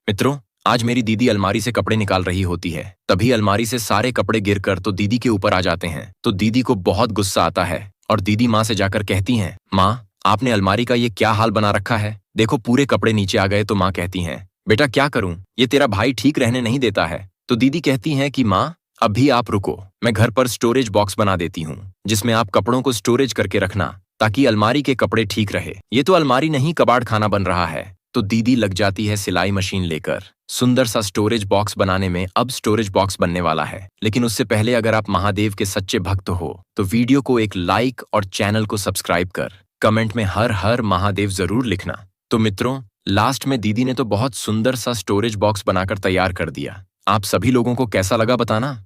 मित्रों, आज मेरी दीदी अलमारी से कपड़े निकाल रही होती है। तभी अलमारी से सारे कपड़े गिरकर तो दीदी के ऊपर आ जाते हैं। तो दीदी को बहुत गुस्सा आता है और दीदी माँ से जाकर कहती हैं, माँ, आपने अलमारी का ये क्या हाल बना रखा है? देखो पूरे कपड़े नीचे आ गए। तो माँ कहती हैं, बेटा क्या करूं, ये तेरा भाई ठीक रहने नहीं देता है। तो दीदी कहती हैं कि माँ, अभी आप रुको, मैं घर पर स्टोरेज बॉक्स बना देती हूँ जिसमें आप कपड़ों को स्टोरेज करके रखना ताकि अलमारी के कपड़े ठीक रहे। ये तो अलमारी नहीं कबाड़ खाना बन रहा है। तो दीदी लग जाती है सिलाई मशीन लेकर सुंदर सा स्टोरेज बॉक्स बनाने में। अब स्टोरेज बॉक्स बनने वाला है, लेकिन उससे पहले अगर आप महादेव के सच्चे भक्त हो तो वीडियो को एक लाइक और चैनल को सब्सक्राइब कर कमेंट में हर हर महादेव जरूर लिखना। तो मित्रों, लास्ट में दीदी ने तो बहुत सुंदर सा स्टोरेज बॉक्स बनाकर तैयार कर दिया। आप सभी लोगों को कैसा लगा बताना।